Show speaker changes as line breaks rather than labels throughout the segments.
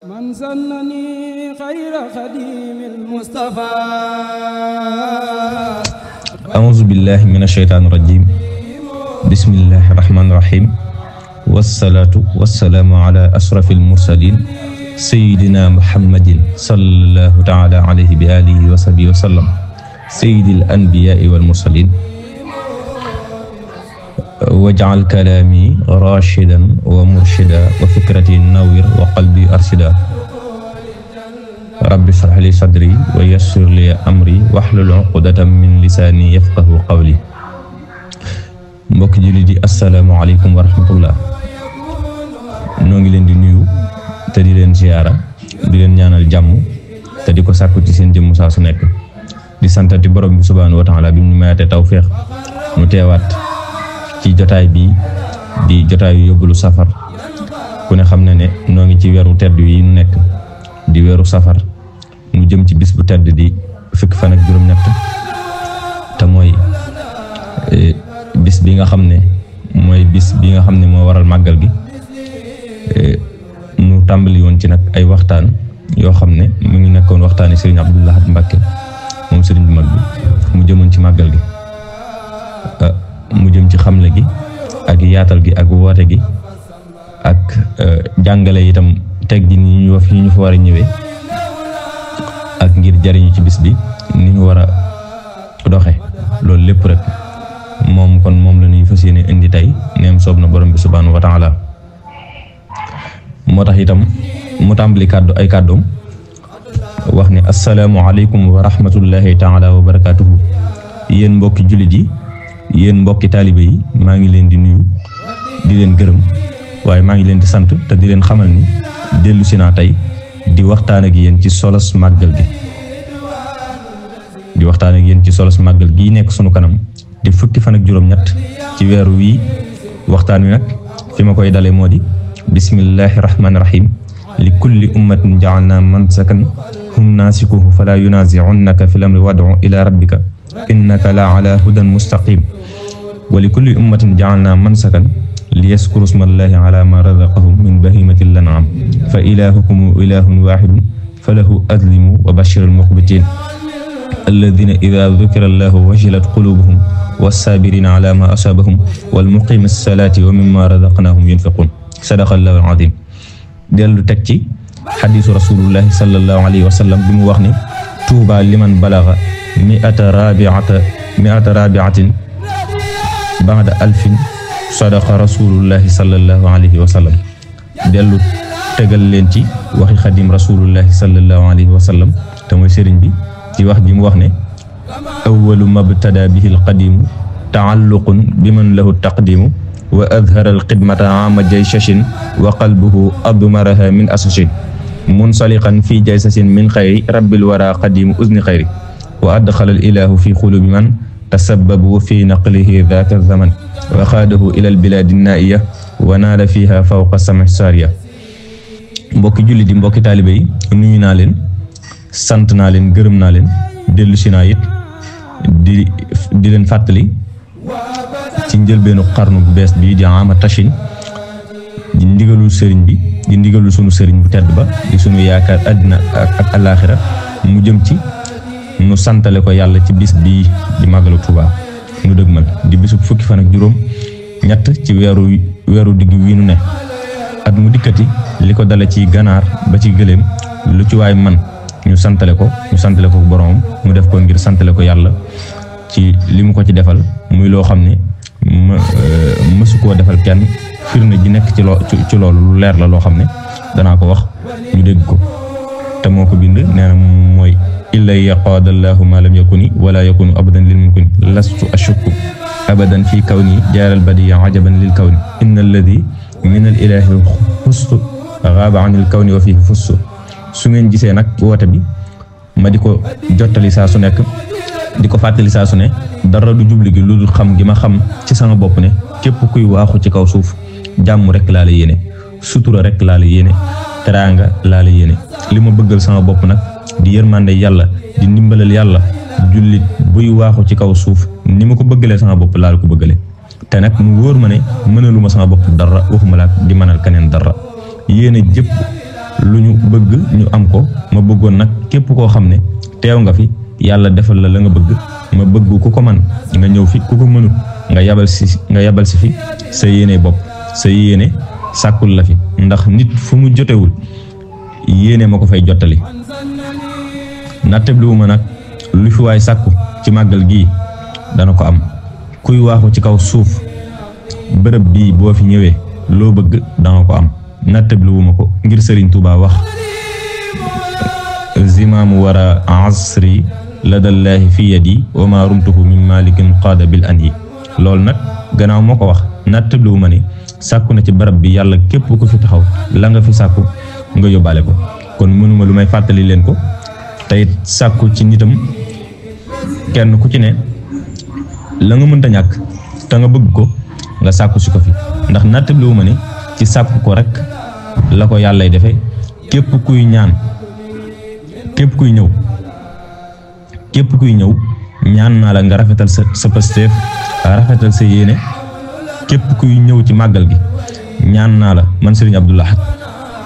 من سنني خير خديم المصطفى
أعوذ بالله من الشيطان الرجيم بسم الله الرحمن الرحيم والصلاة والسلام على أشرف المرسلين سيدنا محمد صلى الله تعالى عليه بآله وصحبه وسلم سيد الأنبياء والمرسلين واجعل كلامي راشدا ومرشدا وفكرتي نوّر وقلبي أرشدا رب اشرح لي صدري ويسر لي أمري واحلل عقدة من لساني يفقه قولي mbokk julli di assalaamu alaykum wa rahmatullah noo ngi leen di nuyu te di leen ziyaara di leen ñaanal jàmm te di ko sàkku ci seen jëmm saa su nekk di santati borom bi subhaanahu wa taala bi mu mayate tawfeex nu teewaat ci jotaay bi di jotaayu yóbbalu safar ku ne xam ne noo ngi ci weeru tedd yi nu nekk di weeru safar mu jëm ci bis bu tedd di fukki fan ak juróom-ñett te mooy bis bi nga xam ne mooy bis bi nga xam ne moo waral màggal gi nu tàmbali woon ci nag ay waxtaan yoo xam ne mu ngi nekkoon waxtaani Serigne Abdou Lahad Mbacké moom Serigne bu mag bi mu jëmoon ci màggal gi mu jëm ci xamle gi ak yaatal gi ak woote gi ak jàngale itam teg gi ni ñu fa war a ñëwee ak ngir jariñu ci bis bi ni ñu war a doxe loolu lépp rek moom la ñuy fas yéene indi tey neem soob na borom bi subhaanahu wa taala moo tax itam mu tàmbali ay kàddoom wax ne assalaamu aleykum wa rahmatullahi taala wa barakatuhu yéen mbokki jullit yi yéen mbokki taalibe yi maa ngi leen di nuyu di leen gërëm waaye maa ngi leen di sant te di leen xamal ni dellu si naa tey di waxtaan ak yéen ci solos màggal gi nekk sunu kanam di fukki fan ak juróom-ñett ci weeru wii waxtaan wi nag fi ma koy dalee moo di bismillahi rahmaani rahim li kulli ummatin ja'alna mansakan hum naasikuhu fala yunazi'unnaka fil amri wad'u ila rabbika innaka la ala hudan mustaqim wa li kulli ummatin ja'alna mansakan liyaskuru ismallahi ala ma razaqahum min bahimatil an'am fa ilahukum ilahun wahidun falahu aslimu wa bashiril mukhbitin alladhina idha dhukira allahu wajilat qulubuhum was-sabirina ala ma asabahum wal muqimis salati wa mimma razaqnahum yunfiqun sadaqallahu al-azim dellu teg ci xadiisu rasulullahi sallallahu alayhi wa sallam bi mu wax ni tuuba liman balaga mi'ata rabi'atin ba'da alfin sadaqa rasulullahi sallallahu alayhi wa sallam dellu tegal leen ci waxi xadim rasulullahi sallallahu alayhi wa sallam te mooy sëriñ bi ci wax ji mu wax ne awwalu mabtada bihi alqadimu taalluqun biman lahu taqdimu wa adhara alxidmata ama jaysashin wa qalbuhu admaraha min asashin munsaliqan fi jaysasin min xayri rabbil wara qadimu uzni xayri wa adxala al ilahu fi xulubi man tasabbabu fi naqlihi dhaka zaman wa xaadahu ila al biladi naiya wa naala fiha fawqa sami sariya mbokki julli di mbokki taalibe yi nuyu naa leen sant naa leen gërëm naa leen dellu si naa it di leen fàttali ci njëlbeenu xarnu bu bees bi di ama tashin di ndigalul sëriñ bi di ndigalul sunu sëriñ bu tedd ba di sunu yaakaar àddina ak alaaxira mu jëm ci nu santale ko yàlla ci bis bii di màggalu Tuubaa nu dëgmal di bisub fukki fan ak juróom ñett ci weeru digg wi nu ne at mu dikkati li ko dale ci ganaar ba ci gëléem lu ci waay man ñu santale ko boroom mu def ko ngir santale ko yàlla ci li mu ko ci defal muy loo xam ne mësu koo defal kenn firnde ji nekk ci loolu lu leer la loo xam ne danaa ko wax ñu dégg ko te moo ko bind nee na mooy illa yaqaadallahu ma lam yakuni wala yakunu abadan lil mumkini lastu ashukku abadan fi kawni jaaral badiya ajaban lil kawni inna alladi min al ilahi fustu gaaba an il kawni wa fihi fustu su ngeen gisee nag woote bi ma di ko jottali saa su nekk di ko fàttali saa su ne dara du jubli gi lu dul xam gi ma xam ci sama bopp ne képp kuy waaxu ci kaw suuf jàmm rek laa la yéene sutura rek laa la yéene teraanga laa la yéene li ma bëggal sama bopp nag di yërmande yàlla di ndimbalal yàlla jullit buy waaxu ci kaw suuf ni ma ko bëggalee sama bopp laa la ko bëggale te nag mu wóor ma ne mënaluma sama bopp dara waxuma laa di mënal keneen dara yéene jëpp lu ñu bëgg ñu am ko. ma bëggoon nag képp koo xam ne teew nga fi yàlla defal la la nga bëgg. ma bëgg ku ko man nga ñëw fi ku ko mënut nga yabal si fi sa yéene bopp sa yéene sàkkul la fi ndax nit fu mu jotewul yéene ma ko fay jottali. nattabliwu ma nag lu fi waay sàkku ci màggal gii dana ko am. kuy waaxu ci kaw suuf bërëb bii boo fi ñëwee loo bëgg danga ko am. nattabliwu ma ko ngir Sëriñ Tuubaa wax zimaamu wara asri ladallaahi fi yadi wa ma rumtuhu min malikin qaada bil anhi. loolu nag gannaaw moo ko wax nattabliwu ma ne sàkku na ci barab bi yàlla képp ku fi taxaw la nga fi sàkku nga yóbbaale ko. kon mënuma lu may fàttali leen ko tey sàkku ci nitam kenn ku ci ne la nga mënta ñàkk te nga bëgg ko nga sàkku si ko fi ndax nattabliwu ma ne ci sàkku ko rek la ko yàllay defe. képp kuy ñaan képp kuy ñëw ñaan naa la nga rafetal sa pasteef rafetal sa yéene. képp kuy ñëw ci màggal gi ñaan naa la man Serigne Abdou Lahad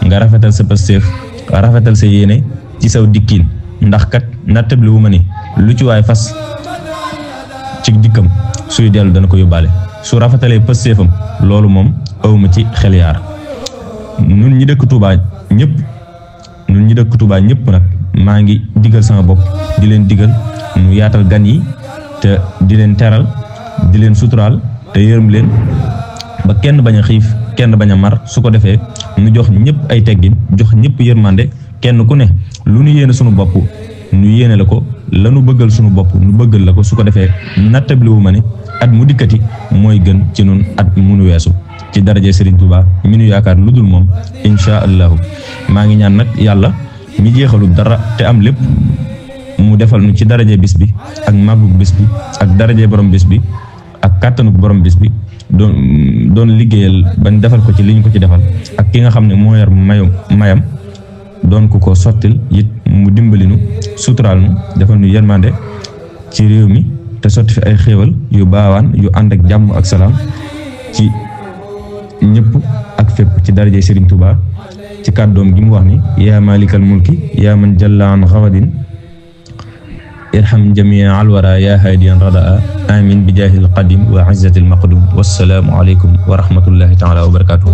nga rafetal sa pasteef rafetal sa yéene ci saw dikkiin ndax kat nattabliwu ma ni lu ci waay fas ci dikkam suy dellu dana ko yóbbaale. su rafetalee pasteefam loolu moom awma ci xel yaar. nun ñi dëkk Touba ñëpp nag maa ngi digal sama bopp di leen digal nu yaatal gan yi te di leen teral di leen suturaal te yërëm leen ba kenn bañ a xiif kenn bañ a mar. su ko defee nu jox ñëpp ay teggin jox ñëpp yërmande kenn ku ne lu nu yéene sunu bopp nu yéene la ko la nu bëggal sunu bopp nu bëggal la ko. su ko defee nattabliwu ma ne at mu dikkati mooy gën ci nun at munu weesu ci daraje Serigne Touba mi nu yaakaar lu dul moom insha allahu. maa ngi ñaan nag yàlla mi jeexalu dara te am lépp mu defal nu ci daraje bis bi ak màggug bis bi ak daraje borom bis bi ak kàttanuk borom bis bi doon liggéeyal bañ defal ko ci li ñu ko ci defal. ak ki nga xam ne moo yor mayam doon ko sottil it mu dimbali nu suturaal nu defal nu yërmande ci réew mi te sotti fi ay xéewal yu baawaan yu ànd ak jàmm ak salaam ci ñëpp ak fépp ci daraje Serigne Touba. ci kàddoom gi mu wax ni yaa malikal mulki yaa man jalla an xawadin irham jamia alwara yaa hadiyan radaa amin bi jaahil qadim wa izzatil maqdum wassalaamu aleykum wa rahmatullahi taala wa barakatuh.